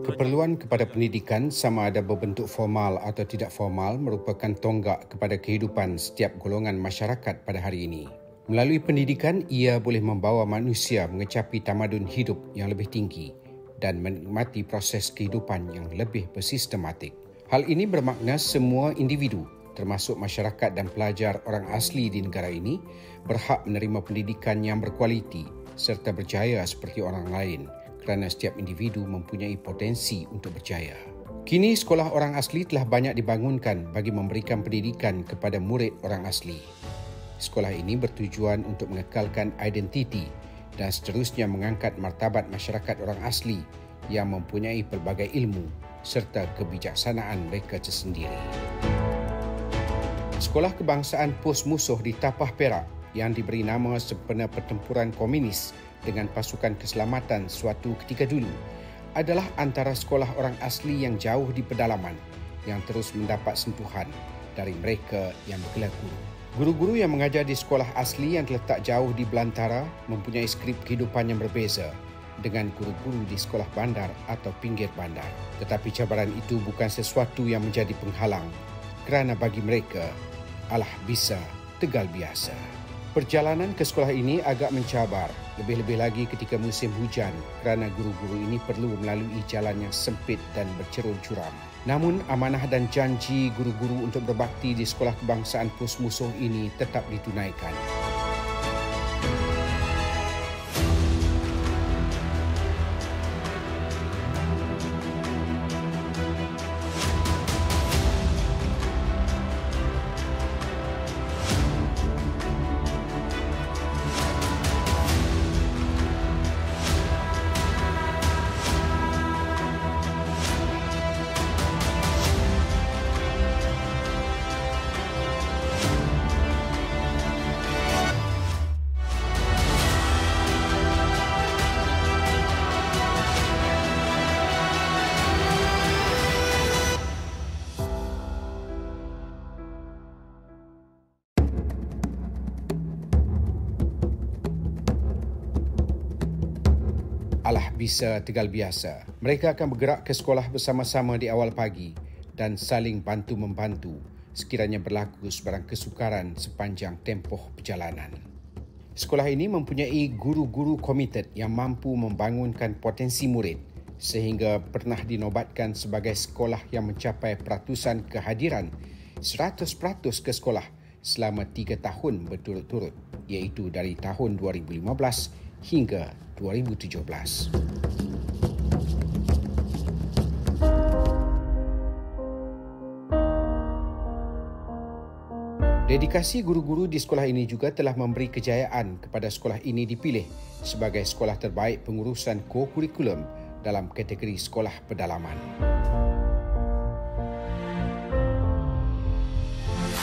Keperluan kepada pendidikan, sama ada berbentuk formal atau tidak formal, merupakan tonggak kepada kehidupan setiap golongan masyarakat pada hari ini. Melalui pendidikan, ia boleh membawa manusia mengecapi tamadun hidup yang lebih tinggi dan menikmati proses kehidupan yang lebih bersistematik. Hal ini bermakna semua individu, termasuk masyarakat dan pelajar orang asli di negara ini, berhak menerima pendidikan yang berkualiti serta berjaya seperti orang lain, kerana setiap individu mempunyai potensi untuk berjaya. Kini, sekolah orang asli telah banyak dibangunkan bagi memberikan pendidikan kepada murid orang asli. Sekolah ini bertujuan untuk mengekalkan identiti dan seterusnya mengangkat martabat masyarakat orang asli yang mempunyai pelbagai ilmu serta kebijaksanaan mereka tersendiri. Sekolah Kebangsaan Pos Musuh di Tapah Perak yang diberi nama sempena pertempuran komunis dengan pasukan keselamatan suatu ketika dulu adalah antara sekolah orang asli yang jauh di pedalaman yang terus mendapat sentuhan dari mereka yang bergelar guru. Guru-guru yang mengajar di sekolah asli yang terletak jauh di belantara mempunyai skrip kehidupan yang berbeza dengan guru-guru di sekolah bandar atau pinggir bandar. Tetapi cabaran itu bukan sesuatu yang menjadi penghalang kerana bagi mereka alah bisa tegal biasa. Perjalanan ke sekolah ini agak mencabar, lebih-lebih lagi ketika musim hujan kerana guru-guru ini perlu melalui jalan yang sempit dan bercerun curam. Namun, amanah dan janji guru-guru untuk berbakti di Sekolah Kebangsaan Pos Musuh ini tetap ditunaikan. Alah bisa tegal biasa. Mereka akan bergerak ke sekolah bersama-sama di awal pagi dan saling bantu-membantu sekiranya berlaku sebarang kesukaran sepanjang tempoh perjalanan. Sekolah ini mempunyai guru-guru komited yang mampu membangunkan potensi murid sehingga pernah dinobatkan sebagai sekolah yang mencapai peratusan kehadiran 100% ke sekolah selama 3 tahun berturut-turut, iaitu dari tahun 2015 hingga 2017. Dedikasi guru-guru di sekolah ini juga telah memberi kejayaan kepada sekolah ini dipilih sebagai sekolah terbaik pengurusan co-kurikulum dalam kategori sekolah pedalaman.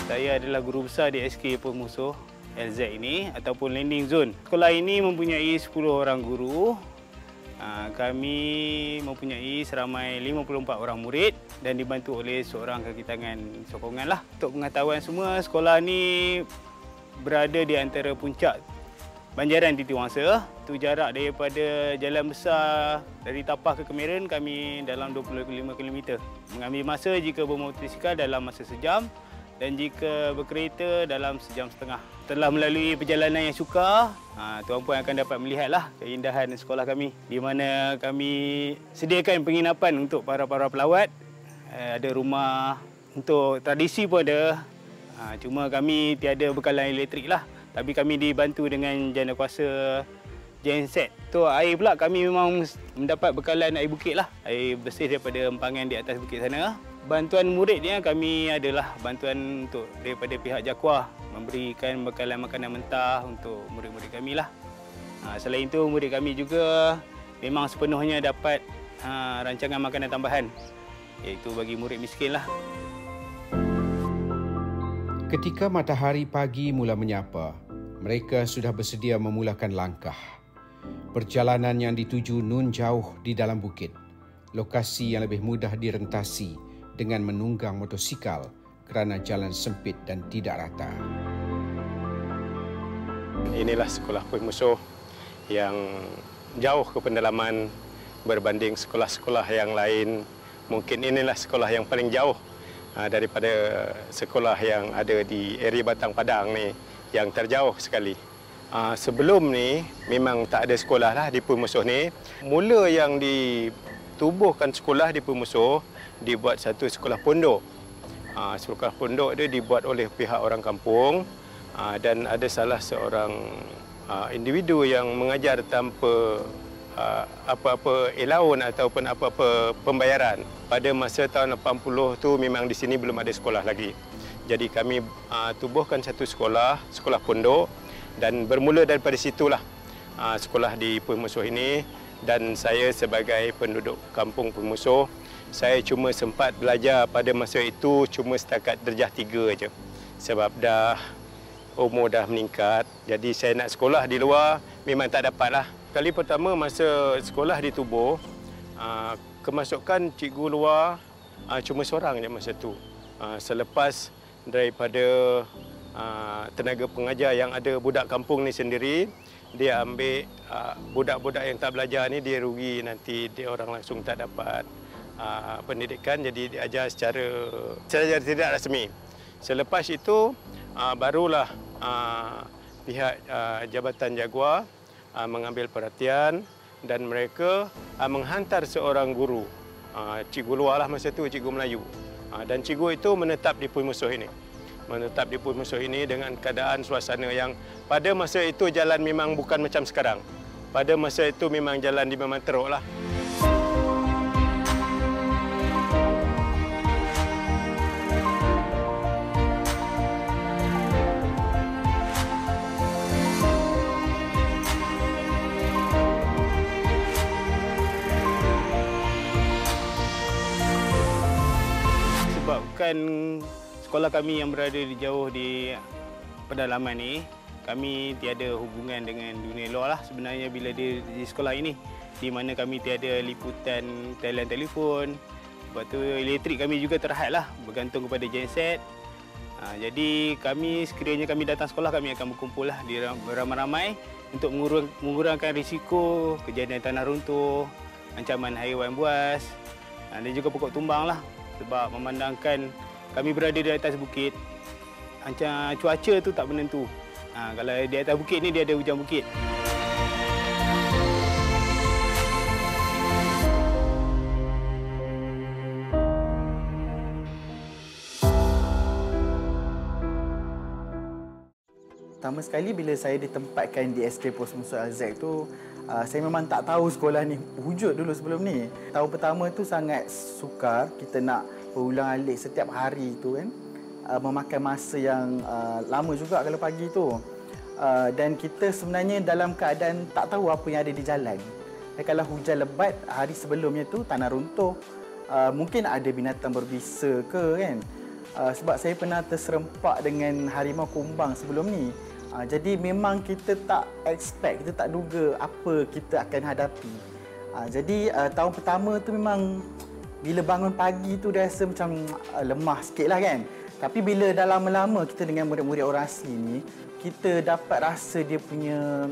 Saya adalah guru besar di SK Pos Musuh LZ ini ataupun Landing Zone. Sekolah ini mempunyai 10 orang guru. Kami mempunyai seramai 54 orang murid dan dibantu oleh seorang kaki tangan sokongan lah. Untuk pengetahuan semua, sekolah ini berada di antara puncak Banjaran Titi Wangsa. Itu jarak daripada jalan besar dari Tapah ke Kemiren kami dalam 25 km. Mengambil masa jika bermotosikal dalam masa sejam dan jika berkereta dalam sejam setengah. Setelah melalui perjalanan yang sukar, Tuan Puan akan dapat melihatlah keindahan sekolah kami di mana kami sediakan penginapan untuk para pelawat. Ada rumah untuk tradisi pun ada. Cuma kami tiada bekalan elektrik lah. Tapi kami dibantu dengan jana kuasa genset. Tu air pula kami memang mendapat bekalan air bukit lah. Air bersih daripada empangan di atas bukit sana. Bantuan muridnya kami adalah bantuan untuk daripada pihak Jakuah memberikan bekalan makanan mentah untuk murid-murid kami lah. Selain itu murid kami juga memang sepenuhnya dapat rancangan makanan tambahan iaitu bagi murid miskin lah. Ketika matahari pagi mula menyapa, mereka sudah bersedia memulakan langkah. Perjalanan yang dituju nun jauh di dalam bukit, lokasi yang lebih mudah direntasi dengan menunggang motosikal kerana jalan sempit dan tidak rata. Inilah sekolah Pemusuh yang jauh ke pendalaman berbanding sekolah-sekolah yang lain. Mungkin inilah sekolah yang paling jauh daripada sekolah yang ada di area Batang Padang ni, yang terjauh sekali. Sebelum ni memang tak ada sekolah lah di Pemusuh ni. Mula yang ditubuhkan sekolah di Pemusuh, dibuat satu sekolah pondok. Sekolah pondok dia dibuat oleh pihak orang kampung dan ada salah seorang individu yang mengajar tanpa apa-apa allowance ataupun apa-apa pembayaran. Pada masa tahun 80 tu memang di sini belum ada sekolah lagi. Jadi kami tubuhkan satu sekolah pondok dan bermula daripada situlah sekolah di Pemusuh ini. Dan saya sebagai penduduk kampung Pemusuh, saya cuma sempat belajar pada masa itu cuma setakat darjah 3 aja. Sebab umur dah meningkat, jadi saya nak sekolah di luar memang tak dapatlah. Kali pertama masa sekolah ditubuh, kemasukan cikgu luar cuma seorang je masa tu. Selepas daripada tenaga pengajar yang ada budak kampung ni sendiri, dia ambil budak-budak yang tak belajar ni, dia rugi nanti dia orang langsung tak dapat pendidikan, jadi diajar secara tidak rasmi. Selepas itu barulah pihak Jabatan Jaguar mengambil perhatian dan mereka menghantar seorang guru, cikgu luar lah masa itu, cikgu Melayu. Dan cikgu itu menetap di Pemusuh ini. Menetap di Pemusuh ini dengan keadaan suasana yang pada masa itu jalan memang bukan macam sekarang. Pada masa itu memang jalan di memang teruk lah. Sebabkan sekolah kami yang berada di jauh di pedalaman ni, kami tiada hubungan dengan dunia luar lah sebenarnya bila di sekolah ini, di mana kami tiada liputan talian telefon. Sebab tu elektrik kami juga terhad lah, bergantung kepada genset. Jadi kami sekiranya kami datang sekolah, kami akan berkumpul lah beramai-ramai untuk mengurangkan risiko kejadian tanah runtuh, ancaman haiwan buas dan juga pokok tumbang lah. Sebab memandangkan kami berada di atas bukit, cuaca tu tak menentu. Kalau di atas bukit ni dia ada hujan bukit. Pertama sekali bila saya ditempatkan di SK Pos Musuh Al-Zaid tu, saya memang tak tahu sekolah ni wujud dulu sebelum ni. Tahun pertama tu sangat sukar, kita nak berulang-alik setiap hari tu kan. Memakan masa yang lama juga kalau pagi tu. Dan kita sebenarnya dalam keadaan tak tahu apa yang ada di jalan. Dan kalau hujan lebat hari sebelumnya tu tanah runtuh, mungkin ada binatang berbisa ke kan. Sebab saya pernah terserempak dengan harimau kumbang sebelum ni. Jadi memang kita tak expect, kita tak duga apa kita akan hadapi. Jadi tahun pertama tu memang bila bangun pagi tu dah rasa macam lemah sikit lah kan. Tapi bila dah lama-lama kita dengan murid-murid orang asli ni, kita dapat rasa dia punya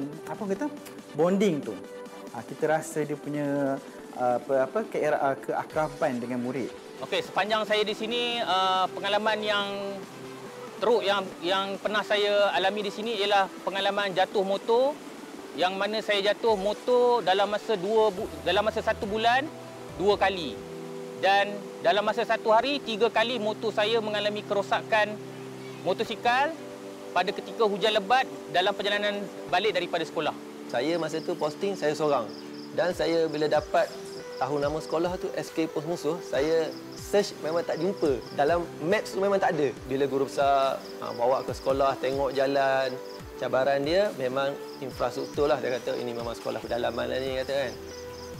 bonding tu. Kita rasa dia punya keakraban dengan murid. Okey, sepanjang saya di sini, pengalaman yang teruk yang pernah saya alami di sini ialah pengalaman jatuh motor, yang mana saya jatuh motor dalam masa 1 bulan 2 kali. Dan dalam masa 1 hari 3 kali motor saya mengalami kerosakan motosikal pada ketika hujan lebat dalam perjalanan balik daripada sekolah. Saya masa tu posting saya seorang. Dan saya bila dapat tahu nama sekolah tu SK Pos Musuh, saya search memang tak jumpa. Dalam maps tu memang tak ada. Bila guru besar bawa ke sekolah, tengok jalan, cabaran dia memang infrastruktur lah. Dia kata ini memang sekolah pedalaman lah ni, kata kan.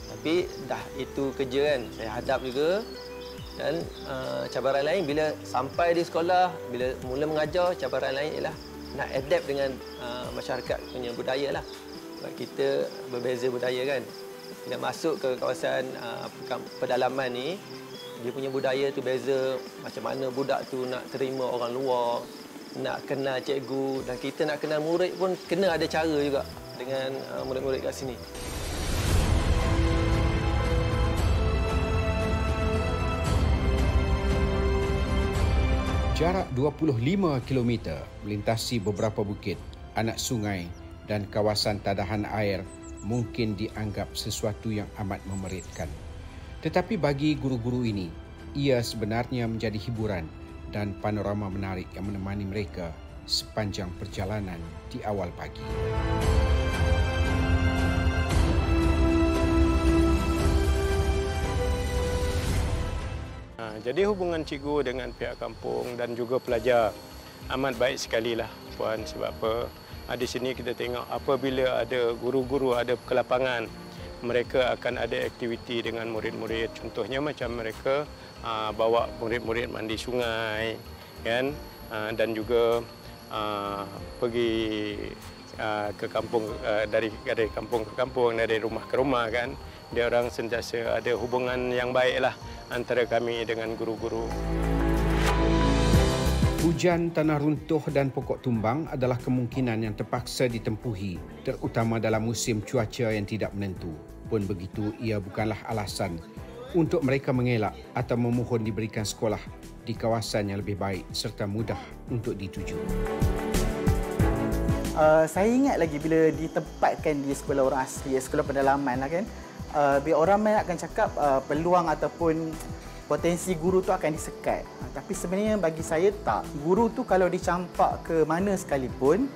Tapi dah itu kerja kan, saya hadap juga. Dan cabaran lain bila sampai di sekolah, bila mula mengajar, cabaran lain ialah nak adapt dengan masyarakat punya budaya lah. Sebab kita berbeza budaya kan. Bila masuk ke kawasan pedalaman ni, dia punya budaya tu beza, macam mana budak tu nak terima orang luar. nak kenal cikgu dan kita nak kenal murid pun kena ada cara juga dengan murid-murid kat sini. Jarak 25 km melintasi beberapa bukit, anak sungai dan kawasan tadahan air mungkin dianggap sesuatu yang amat memeritkan. Tetapi bagi guru-guru ini, ia sebenarnya menjadi hiburan dan panorama menarik yang menemani mereka sepanjang perjalanan di awal pagi. Jadi hubungan cikgu dengan pihak kampung dan juga pelajar amat baik sekali lah Puan. Sebab apa? Di sini kita tengok apabila ada guru-guru ada ke lapangan, mereka akan ada aktiviti dengan murid-murid. Contohnya macam mereka bawa murid-murid mandi sungai, kan? Dan juga pergi ke kampung, dari kampung ke kampung, dari rumah ke rumah, kan? Dia orang sentiasa ada hubungan yang baiklah antara kami dengan guru-guru. Hujan, tanah runtuh dan pokok tumbang adalah kemungkinan yang terpaksa ditempuhi, terutama dalam musim cuaca yang tidak menentu. Pun begitu, ia bukanlah alasan untuk mereka mengelak atau memohon diberikan sekolah di kawasan yang lebih baik serta mudah untuk dituju. Saya ingat lagi bila ditempatkan di sekolah orang asli, sekolah pendalaman lah kan. Biar orang main akan cakap peluang ataupun potensi guru tu akan disekat. Tapi sebenarnya bagi saya tak. Guru tu kalau dicampak ke mana sekalipun,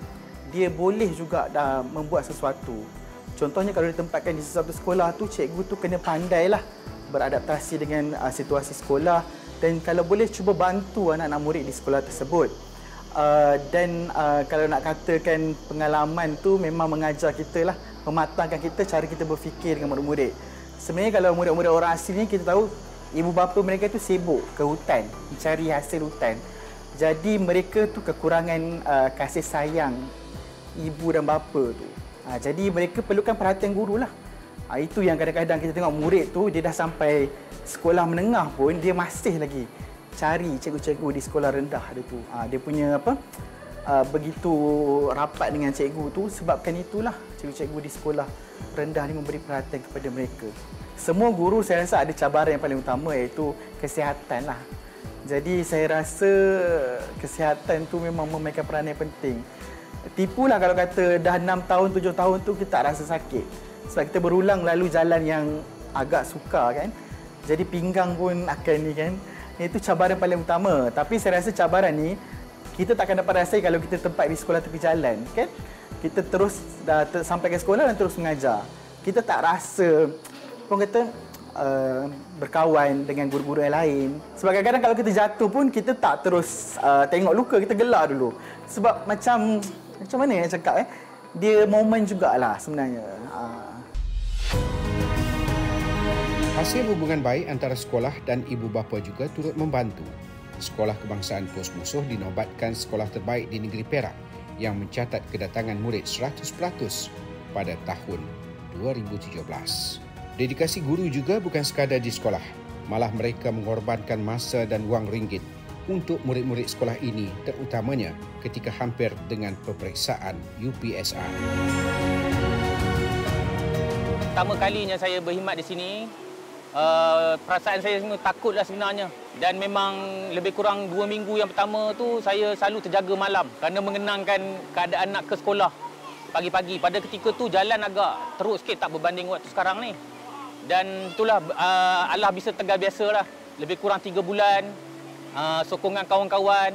dia boleh juga membuat sesuatu. Contohnya kalau ditempatkan di sesuatu sekolah tu, cikgu tu kena pandailah beradaptasi dengan situasi sekolah dan kalau boleh cuba bantu anak-anak murid di sekolah tersebut. Dan kalau nak katakan pengalaman tu memang mengajar kita lah, mematangkan kita cara kita berfikir dengan murid-murid. Sebenarnya kalau murid-murid orang asli ni kita tahu ibu bapa mereka tu sibuk ke hutan, mencari hasil hutan. Jadi mereka tu kekurangan kasih sayang ibu dan bapa tu. Jadi mereka perlukan perhatian guru lah. Itu yang kadang-kadang kita tengok murid tu dia dah sampai sekolah menengah pun dia masih lagi cari cikgu-cikgu di sekolah rendah dia tu. Dia punya begitu rapat dengan cikgu tu sebabkan itulah cikgu-cikgu di sekolah rendah ni memberi perhatian kepada mereka. Semua guru saya rasa ada cabaran yang paling utama iaitu kesihatan lah. Jadi saya rasa kesihatan tu memang memainkan peranan yang penting. Tipulah kalau kata dah 6 tahun, 7 tahun tu kita tak rasa sakit. Sebab kita berulang lalu jalan yang agak sukar kan. Jadi pinggang pun akan ni kan. Itu cabaran paling utama. Tapi saya rasa cabaran ni kita takkan dapat rasai kalau kita tempat di sekolah tepi jalan, kan? Kita terus sampai ke sekolah dan terus mengajar. Kita tak rasa, orang kata, berkawan dengan guru-guru yang lain. Sebab kadang-kadang kalau kita jatuh pun, kita tak terus tengok luka, kita gelar dulu. Sebab macam mana nak cakap, dia momen jugalah sebenarnya. Hasil hubungan baik antara sekolah dan ibu bapa juga turut membantu. Sekolah Kebangsaan Pos Musuh dinobatkan sekolah terbaik di negeri Perak yang mencatat kedatangan murid 100% pada tahun 2017. Dedikasi guru juga bukan sekadar di sekolah, malah mereka mengorbankan masa dan wang ringgit untuk murid-murid sekolah ini, terutamanya ketika hampir dengan peperiksaan UPSR. Pertama kalinya saya berkhidmat di sini, perasaan saya takutlah sebenarnya. Dan memang lebih kurang 2 minggu yang pertama tu saya selalu terjaga malam kerana mengenangkan keadaan nak ke sekolah pagi-pagi. Pada ketika tu jalan agak teruk sikit, tak berbanding waktu sekarang ni. Dan itulah Allah bisa tegar biasa lah. Lebih kurang 3 bulan, sokongan kawan-kawan,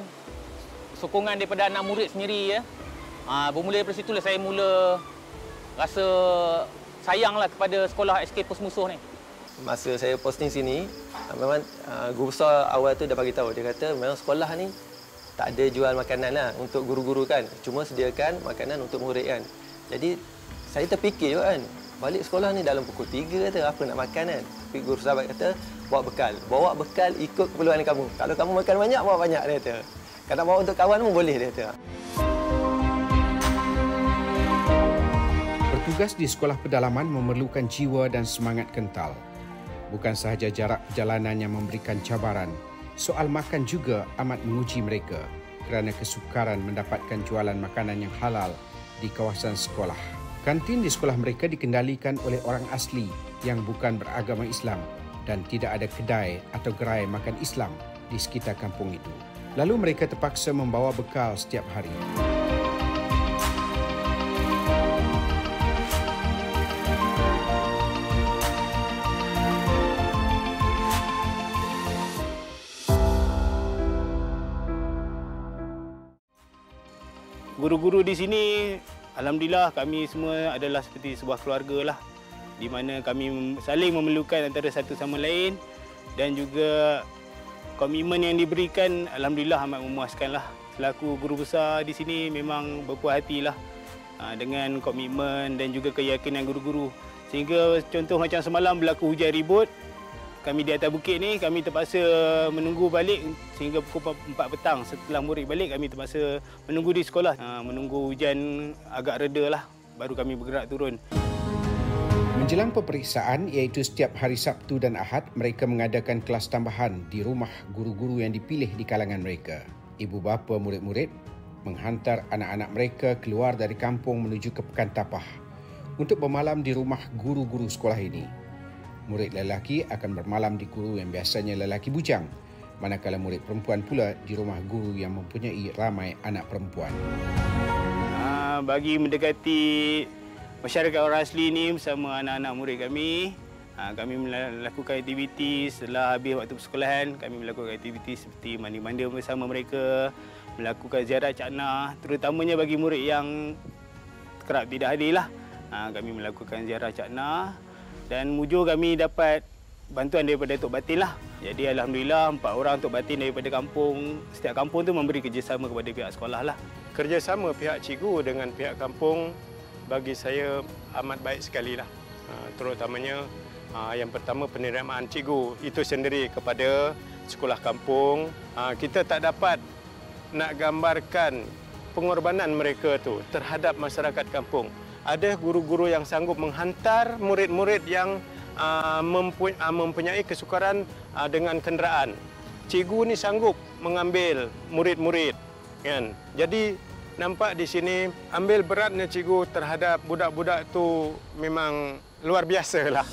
sokongan daripada anak murid sendiri. Bermula daripada situlah saya mula rasa sayanglah kepada sekolah SK Pos Musuh ni. Masa saya posting sini, memang guru besar awal tu dah bagi tahu. Dia kata memang sekolah ni tak ada jual makanan lah untuk guru-guru kan. Cuma sediakan makanan untuk murid kan. Jadi saya terfikir juga kan, balik sekolah ni dalam pukul 3 kata apa nak makan kan. Tapi guru sahabat kata bawa bekal. Bawa bekal ikut keperluan kamu. Kalau kamu makan banyak, bawa banyak dia kata. Kalau bawa untuk kawan pun boleh dia kata. Bertugas di sekolah pedalaman memerlukan jiwa dan semangat kental. Bukan sahaja jarak perjalanan yang memberikan cabaran, soal makan juga amat menguji mereka. kerana kesukaran mendapatkan jualan makanan yang halal di kawasan sekolah. Kantin di sekolah mereka dikendalikan oleh orang asli yang bukan beragama Islam dan tidak ada kedai atau gerai makan Islam di sekitar kampung itu. Lalu mereka terpaksa membawa bekal setiap hari. Guru-guru di sini, alhamdulillah kami semua adalah seperti sebuah keluarga lah, di mana kami saling memerlukan antara satu sama lain dan juga komitmen yang diberikan alhamdulillah amat memuaskan lah. Selaku guru besar di sini memang berpuas hati lah dengan komitmen dan juga keyakinan guru-guru. Sehingga contoh macam semalam berlaku hujan ribut, kami di atas bukit ni kami terpaksa menunggu balik sehingga pukul 4 petang. Setelah murid balik kami terpaksa menunggu di sekolah. Menunggu hujan agak reda lah baru kami bergerak turun. Menjelang peperiksaan iaitu setiap hari Sabtu dan Ahad, mereka mengadakan kelas tambahan di rumah guru-guru yang dipilih di kalangan mereka. Ibu bapa murid-murid menghantar anak-anak mereka keluar dari kampung menuju ke Pekan Tapah untuk bermalam di rumah guru-guru sekolah ini. Murid lelaki akan bermalam di guru yang biasanya lelaki bujang, manakala murid perempuan pula di rumah guru yang mempunyai ramai anak perempuan. Bagi mendekati masyarakat orang asli ini bersama anak-anak murid kami, kami melakukan aktiviti setelah habis waktu persekolahan. Kami melakukan aktiviti seperti mandi-mandi bersama mereka, melakukan ziarah cakna, terutamanya bagi murid yang kerap tidak hadir lah. Kami melakukan ziarah cakna. Dan mujur kami dapat bantuan daripada Tok Batin lah. Jadi alhamdulillah 4 orang Tok Batin daripada kampung, setiap kampung tu memberi kerjasama kepada pihak sekolah lah. Kerjasama pihak cikgu dengan pihak kampung bagi saya amat baik sekali lah. Terutamanya yang pertama penerimaan cikgu itu sendiri kepada sekolah kampung. Kita tak dapat nak gambarkan pengorbanan mereka tu terhadap masyarakat kampung. Ada guru-guru yang sanggup menghantar murid-murid yang mempunyai kesukaran dengan kenderaan. Cikgu ni sanggup mengambil murid-murid, kan? Jadi nampak di sini ambil beratnya cikgu terhadap budak-budak tu memang luar biasa lah.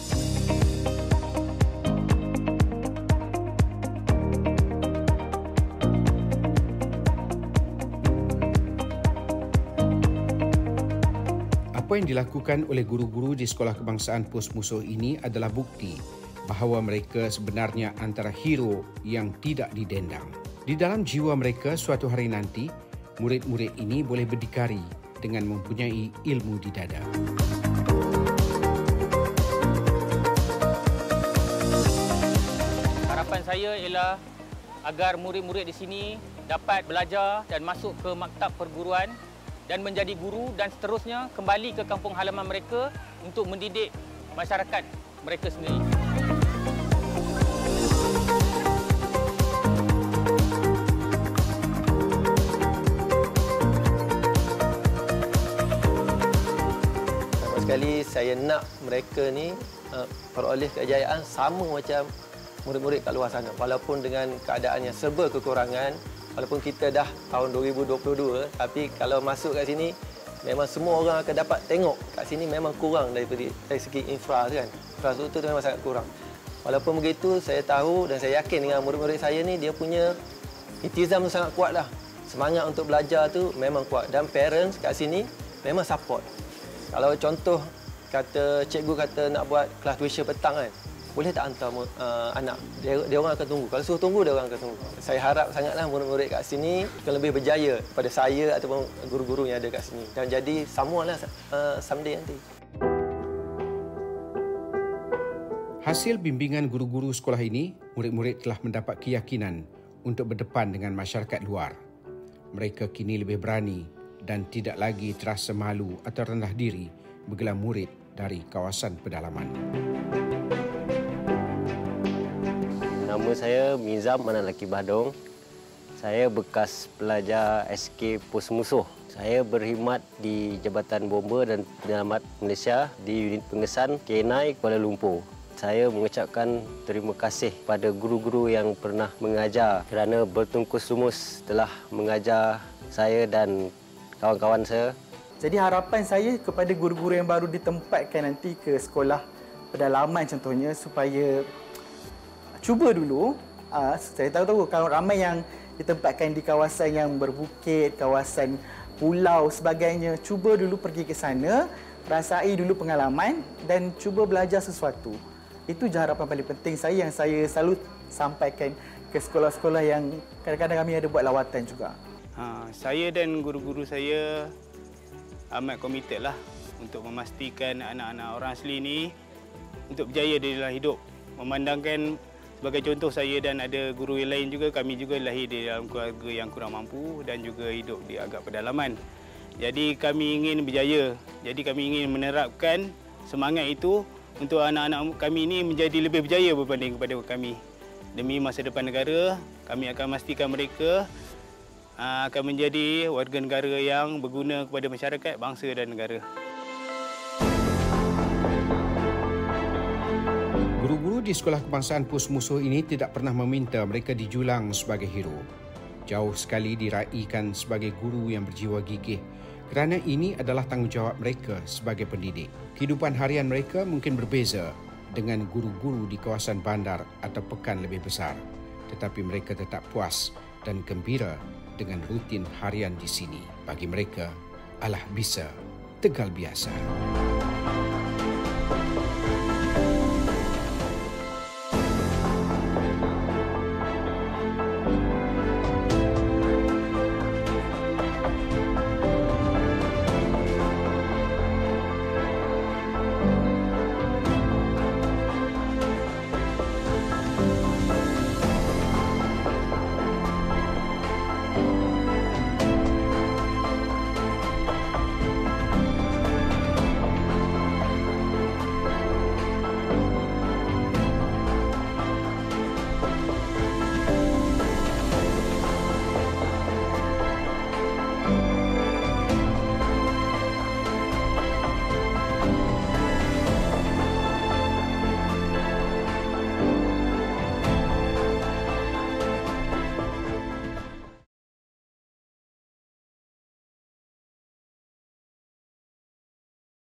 Apa yang dilakukan oleh guru-guru di Sekolah Kebangsaan Pos Musuh ini adalah bukti bahawa mereka sebenarnya antara hero yang tidak didendang. Di dalam jiwa mereka suatu hari nanti, murid-murid ini boleh berdikari dengan mempunyai ilmu di dada. Harapan saya ialah agar murid-murid di sini dapat belajar dan masuk ke maktab perguruan dan menjadi guru dan seterusnya kembali ke kampung halaman mereka untuk mendidik masyarakat mereka sendiri. Pertama sekali saya nak mereka ni peroleh kejayaan sama macam murid-murid kat luar sana. Walaupun dengan keadaan yang serba kekurangan, walaupun kita dah tahun 2022, tapi kalau masuk kat sini, memang semua orang akan dapat tengok kat sini memang kurang dari segi infra kan. Infrastruktur tu memang sangat kurang. Walaupun begitu, saya tahu dan saya yakin dengan murid-murid saya ni, dia punya intizam tu sangat kuat lah. Semangat untuk belajar tu memang kuat. Dan parents kat sini memang support. Kalau contoh, kata cikgu kata nak buat kelas tuition petang kan, boleh tak hantar anak? Dia orang akan tunggu. Kalau suruh tunggu, dia orang akan tunggu. Saya harap sangatlah murid-murid kat sini akan lebih berjaya daripada saya ataupun guru-guru yang ada kat sini. Dan jadi samualah someday nanti. Hasil bimbingan guru-guru sekolah ini, murid-murid telah mendapat keyakinan untuk berdepan dengan masyarakat luar. Mereka kini lebih berani dan tidak lagi terasa malu atau rendah diri bergelar murid dari kawasan pedalaman. Nama saya Mizam Manalaki Badong. Saya bekas pelajar SK Pos Musuh. Saya berkhidmat di Jabatan Bomba dan Penyelamat Malaysia di unit pengesan K9 Kuala Lumpur. Saya mengucapkan terima kasih pada guru-guru yang pernah mengajar kerana bertungkus lumus telah mengajar saya dan kawan-kawan saya. Jadi harapan saya kepada guru-guru yang baru ditempatkan nanti ke sekolah pedalaman contohnya supaya cuba dulu. Saya tahu kalau ramai yang ditempatkan di kawasan yang berbukit, kawasan pulau sebagainya, cuba dulu pergi ke sana, rasai dulu pengalaman dan cuba belajar sesuatu. Itu je harapan paling penting saya yang saya selalu sampaikan ke sekolah-sekolah yang kadang-kadang kami ada buat lawatan juga. Saya dan guru-guru saya amat komited lah untuk memastikan anak-anak orang asli ini untuk berjaya di dalam hidup. Memandangkan sebagai contoh saya dan ada guru yang lain juga, kami juga lahir di dalam keluarga yang kurang mampu dan juga hidup di agak pedalaman. Jadi kami ingin berjaya. Jadi kami ingin menerapkan semangat itu untuk anak-anak kami ini menjadi lebih berjaya berbanding kepada kami. Demi masa depan negara, kami akan memastikan mereka akan menjadi warga negara yang berguna kepada masyarakat, bangsa dan negara. Guru-guru di Sekolah Kebangsaan Pos Musuh ini tidak pernah meminta mereka dijulang sebagai hero. Jauh sekali diraikan sebagai guru yang berjiwa gigih kerana ini adalah tanggungjawab mereka sebagai pendidik. Kehidupan harian mereka mungkin berbeza dengan guru-guru di kawasan bandar atau pekan lebih besar. Tetapi mereka tetap puas dan gembira dengan rutin harian di sini. Bagi mereka, alah bisa, tegal biasa.